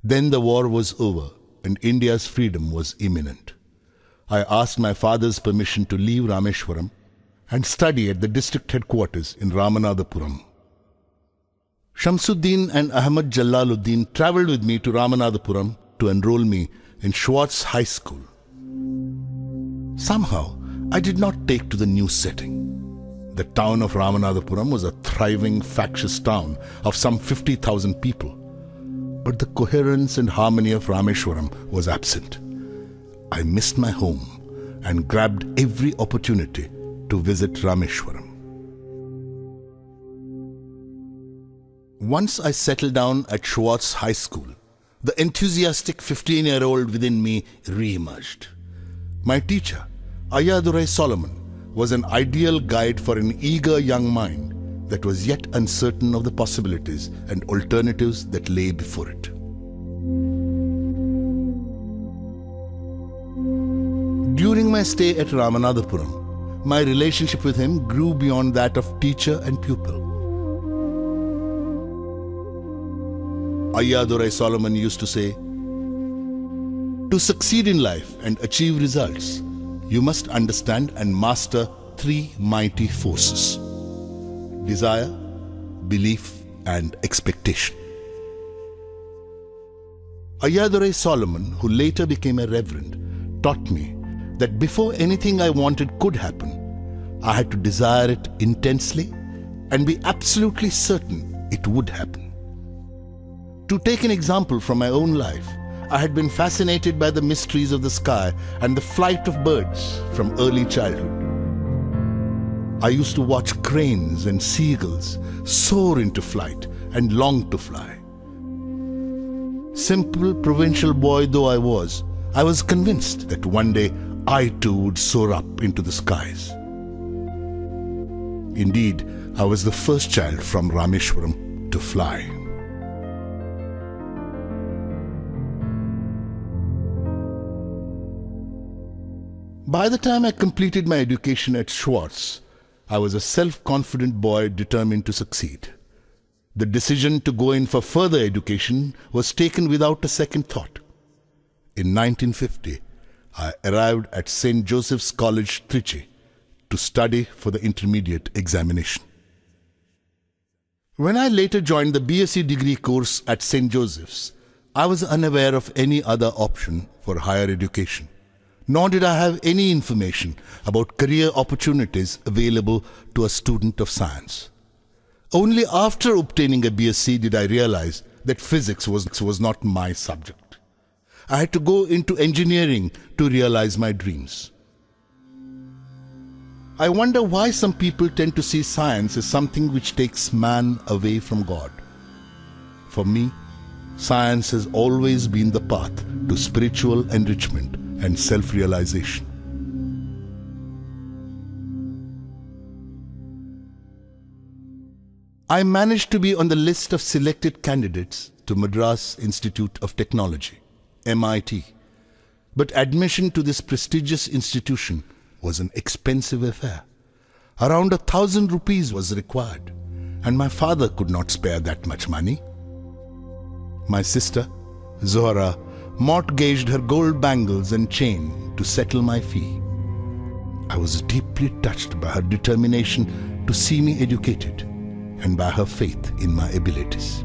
Then the war was over and India's freedom was imminent. I asked my father's permission to leave Rameshwaram and study at the district headquarters in Ramanathapuram. Shamsuddin and Ahmad Jalaluddin travelled with me to Ramanathapuram to enroll me in Schwartz High School. Somehow, I did not take to the new setting. The town of Ramanathapuram was a thriving, factious town of some 50,000 people. But the coherence and harmony of Rameshwaram was absent. I missed my home and grabbed every opportunity to visit Rameshwaram. Once I settled down at Schwartz High School, the enthusiastic 15-year-old within me re-emerged. My teacher, Ayadurai Solomon, was an ideal guide for an eager young mind that was yet uncertain of the possibilities and alternatives that lay before it. During my stay at Ramanathapuram, my relationship with him grew beyond that of teacher and pupil. Ayadurai Solomon used to say, "To succeed in life and achieve results, you must understand and master three mighty forces: desire, belief, and expectation." Ayadurai Solomon, who later became a reverend, taught me that before anything I wanted could happen, I had to desire it intensely and be absolutely certain it would happen. To take an example from my own life, I had been fascinated by the mysteries of the sky and the flight of birds from early childhood. I used to watch cranes and seagulls soar into flight and long to fly. Simple provincial boy though I was convinced that one day I too would soar up into the skies. Indeed, I was the first child from Rameshwaram to fly. By the time I completed my education at Schwartz, I was a self-confident boy determined to succeed. The decision to go in for further education was taken without a second thought. In 1950, I arrived at St. Joseph's College, Trichy, to study for the intermediate examination. When I later joined the BSc degree course at St. Joseph's, I was unaware of any other option for higher education, nor did I have any information about career opportunities available to a student of science. Only after obtaining a BSc did I realize that physics was not my subject. I had to go into engineering to realize my dreams. I wonder why some people tend to see science as something which takes man away from God. For me, science has always been the path to spiritual enrichment and self-realization. I managed to be on the list of selected candidates to Madras Institute of Technology, MIT. But admission to this prestigious institution was an expensive affair. Around 1,000 rupees was required, and my father could not spare that much money. My sister, Zohra, mortgaged her gold bangles and chain to settle my fee. I was deeply touched by her determination to see me educated and by her faith in my abilities.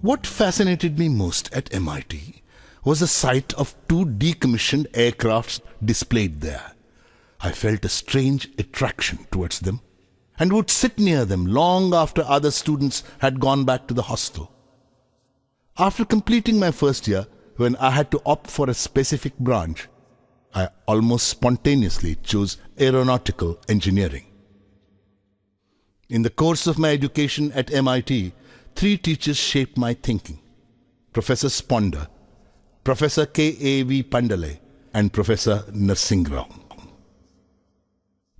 What fascinated me most at MIT was the sight of two decommissioned aircrafts displayed there. I felt a strange attraction towards them and would sit near them long after other students had gone back to the hostel. After completing my first year, when I had to opt for a specific branch, I almost spontaneously chose aeronautical engineering. In the course of my education at MIT, 3 teachers shaped my thinking: Professor Sponder, Professor K.A.V. Pandale, and Professor Narsingrao.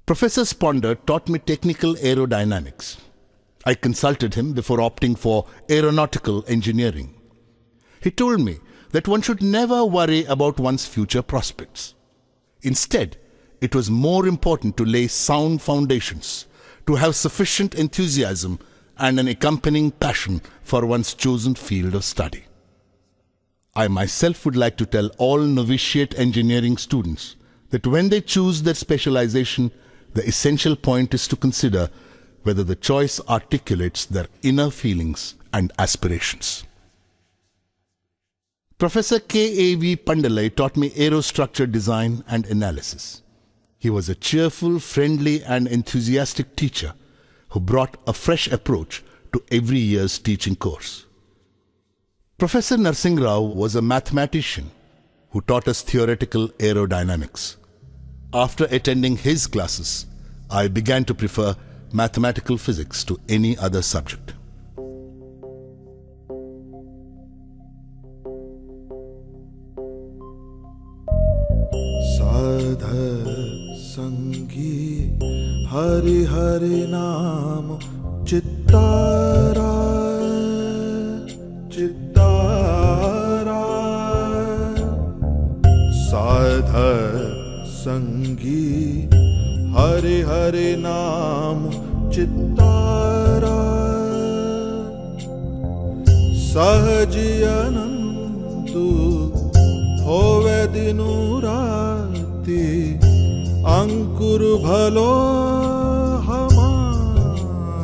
Professor Sponder taught me technical aerodynamics. I consulted him before opting for aeronautical engineering. He told me that one should never worry about one's future prospects. Instead, it was more important to lay sound foundations, to have sufficient enthusiasm and an accompanying passion for one's chosen field of study. I myself would like to tell all novitiate engineering students that when they choose their specialization, the essential point is to consider whether the choice articulates their inner feelings and aspirations. Professor K.A.V. Pandalai taught me aerostructure design and analysis. He was a cheerful, friendly and enthusiastic teacher who brought a fresh approach to every year's teaching course. Professor Narsingh Rao was a mathematician who taught us theoretical aerodynamics. After attending his classes, I began to prefer mathematical physics to any other subject. साधर संगी हरि हरि नाम चित्तारा चित्तारा साधर संगी हरि हरि नाम चित्तारा सहजी अनंतु होवे दिनु राति अंकुर भलो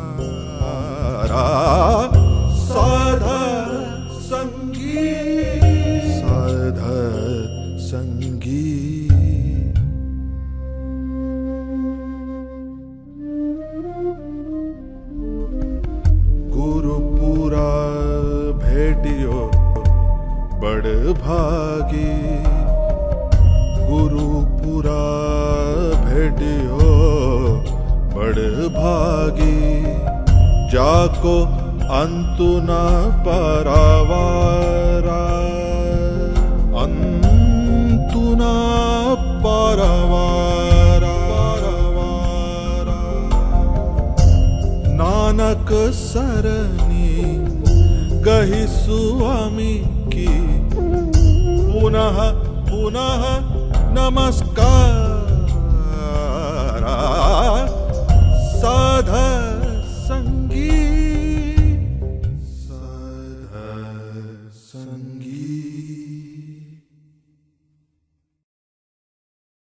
हमारा साधर संगी साधर संगी गुरुपुरा भेटियो बड़ भागी गुरुपुरा भेटियो बड़ भागी जाको अंतु न परवारा अंतु न परवारा नानक सरनी गही स्वामी की पुनः पुनः नमस्कार साधर